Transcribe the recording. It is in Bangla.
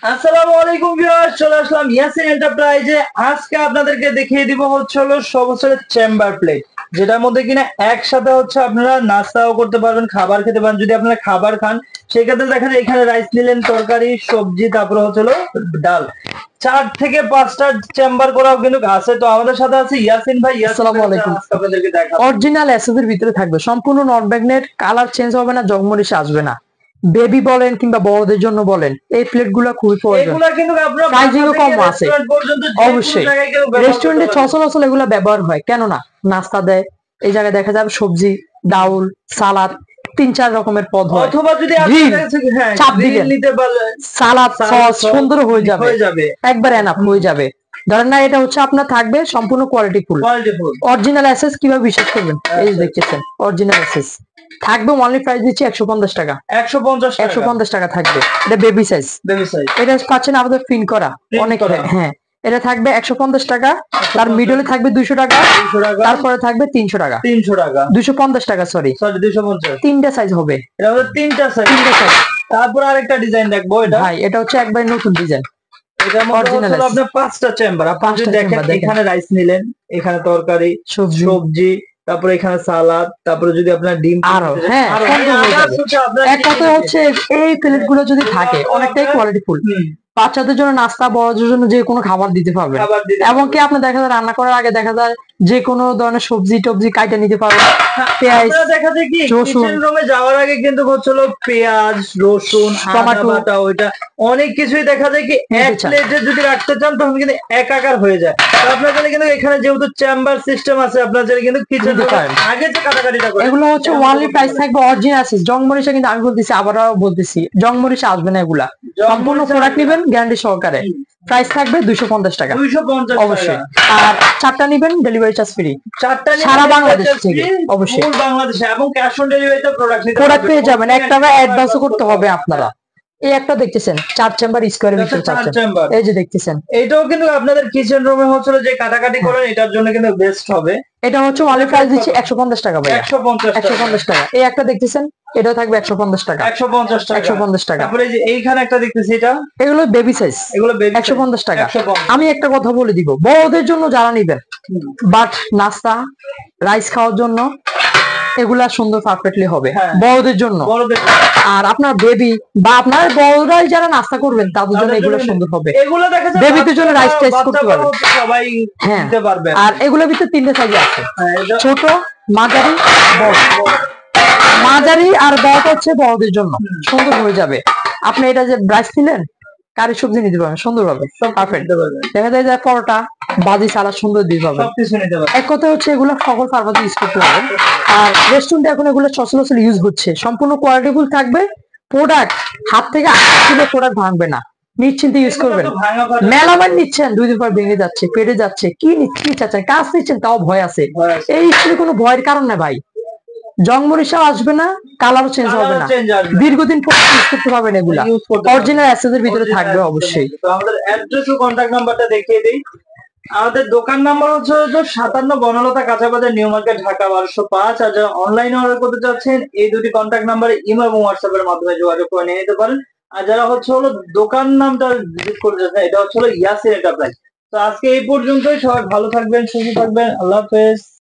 আসসালামু আলাইকুম ভিউয়ার্স, চলে আসলাম ইয়াসিন এন্টারপ্রাইজে। আজকে আপনাদেরকে দেখিয়ে দিব হচ্ছে হলো সবুজের চেম্বার প্লেট, যেটার মধ্যে কিনা একসাথে হচ্ছে আপনারা নাস্তাও করতে পারবেন, খাবার খেতে পারেন। যদি আপনারা খাবার খান সেক্ষেত্রে দেখা যায় এখানে রাইস নিলেন, তরকারি, সবজি, তারপরে হচ্ছে হলো ডাল। 4 থেকে 5টা চেম্বার করাও কিন্তু আছে। তো আমাদের সাথে আছে ইয়াসিন ভাই। আসসালামু আলাইকুম। আজকে আপনাদেরকে দেখাবো অরিজিনাল এসএস এর ভিতরে থাকবে, সম্পূর্ণ নট ম্যাগনেট, কালার চেঞ্জ হবে না, জংমরিশা আসবে না। বেবি বলেন কিংবা বড়দের জন্য বলেন, এই প্লেট গুলো খুবই প্রয়োজন। এগুলা কিন্তু আপনারা প্রাইসিং ও কম আছে রেস্টুরেন্ট পর্যন্ত যে কোনো অবশ্যই। জায়গায় কেউ ব্যবহার করতে রেস্টুরেন্টে পারবে। চলাচল এগুলো ব্যবহার হয়, কেন না? নাস্তা দেয়, এই জায়গায় দেখা যাবে সবজি, ডাউল, সালাদ, 3-4 রকমের পদ হয়। অথবা যদি গ্রিল হ্যাঁ চাপ গ্রিল দিলেন, নিতে পারলে সালাদ সালাদ সস সুন্দর হয়ে হয়ে যাবে, যাবে। একবার এনাফ হয়ে যাবে। ধরেন না, এটা হচ্ছে আপনার থাকবে সম্পূর্ণ quality full. Quality full original SS কিভাবে বিশ্বাস করবেন? এই যে দেখতেছেন অরিজিনাল এসএস থাকবে। অনলি প্রাইস দিচ্ছি 150 টাকা। 150 টাকা। 150 টাকা থাকবে, এটা বেবি সাইজ। বেবি সাইজ এটা পাচ্ছেন আমাদের প্রিন্ট করা অনেক। হ্যাঁ, এটা থাকবে 150 টাকা। তার মিডলে থাকবে 200 টাকা, 200 টাকা, তারপরে থাকবে 300 টাকা, 300 টাকা, 250 টাকা, সরি সরি 250। তিনটা সাইজ হবে, এটা হলো তিনটা সাইজ। তিনটা সাইজ। তারপর আরেকটা ডিজাইন দেখবো। এটা ভাই এটা হচ্ছে একবার নতুন ডিজাইন, এটার মধ্যে অরিজিনাল হলো আপনার 5টা চেম্বার। আপনি যদি 5টা দেখেন চেম্বার দেখেন, এখানে রাইস নিলেন, এখানে তরকারি, সবজি, সবজি, তারপরে এখানে সালাদ, তারপরে যদি আপনার ডিম আরো হ্যাঁ সুন্দর হয়ে যাবে। এক কথা হচ্ছে এই প্লেট গুলো যদি থাকে অনেকটাই কোয়ালিটি ফুল। বাচ্চাদের জন্য নাস্তা, বড়দের জন্য যে কোনো খাবার দিতে পারবেন। এমনকি আপনি দেখা যায় রান্না করার আগে দেখা যায় যে কোনো ধরনের সবজি টবজি কাইটা নিতে পারবেন। পেঁয়াজ, দেখা যায় কি রসুন, কিচেন রুমে যাওয়ার আগে কিন্তু হচ্ছিল পেঁয়াজ, রসুন, আদা টমেটো, বাটা, ওইটা অনেক কিছুই দেখা যায় কি এক প্লেটে যদি রাখতে চান তখন কিন্তু একাকার হয়ে যায়। তো আপনার জন্য কিন্তু এখানে যেহেতু চেম্বার সিস্টেম আছে, আপনার জন্য কিন্তু কিচেন রুমে আগে যে কাটাকাটিটা করে এগুলো হচ্ছে ওয়ানলি প্রাইস থাকবে অরিজিনাল আছে। জংমরিচা কিন্তু আমি বলতেছি, আবারও বলতেছি, জংমরিচা আসবে না এগুলা। সম্পূর্ণ প্রোডাক্ট নেবেন গ্যারান্টি সহকারে। প্রাইস থাকবে 250 টাকা 250 অবশ্যই। টাকা। আর 4টা নিবেন ডেলিভারি চার্জ ফ্রি, 4টা সারা বাংলাদেশ থেকে অবশ্যই। ফুল বাংলাদেশে এবং ক্যাশ অন ডেলিভারিতে প্রোডাক্ট নিতে প্রোডাক্ট পেয়ে যাবেন। 1 টাকা অ্যাডভান্সও করতে হবে আপনারা। এই একটা দেখতেছেন 4 চেম্বার স্কয়ারের ভিতরে 4 চেম্বার, এই যে দেখতেছেন। এটাও কিন্তু আপনাদের কিচেন রুমে হচ্ছিল যে কাটাকাটি করেন, এটার জন্য কিন্তু বেস্ট হবে। এটা হচ্ছে ওয়ানলি প্রাইস দিচ্ছি 150 টাকা ভাই, 150 টাকা। এই একটা দেখতেছেন, এটাও থাকবে 150 টাকা, 150 টাকা, 150 টাকা। তারপরে যে এইখানে একটা দেখতেছি, এটা এগুলো বেবি সাইজ, এগুলো 150 টাকা। 150। আমি একটা কথা বলে দিব, বড়দের জন্য যারা নিবেন বাট নাস্তা রাইস খাওয়ার জন্য এগুলা সুন্দর পারফেক্টলি হবে বড়দের জন্য। আর আপনার বেবি বা আপনার বড়রাই যারা নাস্তা করবেন তাদের জন্য এগুলো সুন্দর হবে। এগুলো দেখা যায় বেবিদের জন্য রাইস টাইস করতে পারবেন, সবাই হ্যাঁ নিতে পারবে। আর এগুলোর ভিতরে 3টে সাইজ আছে, ছোট, মাঝারি, বড়। মাঝারি আর বড় হচ্ছে বড়দের জন্য, সুন্দর হয়ে যাবে। আপনি এটা যে রাইস নিলেন, কারি সবজি নিতে পারবেন সুন্দর হবে, পারফেক্ট। দেখা যায় যে পরোটা, বাজি, সালাদ সুন্দর দিতে পারবেন। এক কথা হচ্ছে এগুলো সকল পারপাস ইউজ করতে পারবেন। আর রেস্টুরেন্টে এখন এগুলো সচরাচর ইউজ হচ্ছে, সম্পূর্ণ কোয়ালিটিফুল থাকবে। প্রোডাক্ট হাত থেকে আসলে প্রোডাক্ট ভাঙবে না, নিশ্চিন্তে ইউজ করবেন। মেলামাইন নিচ্ছেন 2 দিন পর ভেঙে যাচ্ছে, পেটে যাচ্ছে, কি চাচ্ছেন, কাজ নিচ্ছেন তাও ভয় আছে। এই স্টিলে কোনো ভয়ের কারণ নেই ভাই। জংমরিশাও আসবে না, কালারও চেঞ্জ হবে না, দীর্ঘদিন পর্যন্ত ইউজ করতে পারবেন। এগুলা অরিজিনাল অ্যাসেস এর ভিতরে থাকবে অবশ্যই। তো আমাদের অ্যাড্রেস ও কন্টাক্ট নাম্বারটা দেখিয়ে দিই। আমাদের দোকান নাম্বার হচ্ছে 57 বনলতা কাঁচা বাজার, নিউ মার্কেট, ঢাকা 1205। আর যারা অনলাইনে অর্ডার করতে চাচ্ছেন এই দুটি কন্টাক্ট নাম্বারে ইমো এবং হোয়াটসঅ্যাপ এর মাধ্যমে যোগাযোগ করে নিয়ে নিতে পারেন। আর যারা হচ্ছে হলো দোকান নামটা ভিজিট করতে চাচ্ছেন, এটা হচ্ছে হলো ইয়াসিন এন্টারপ্রাইজ। তো আজকে এই পর্যন্তই। সবাই ভালো থাকবেন, সুস্থ থাকবেন, আল্লাহ হাফেজ।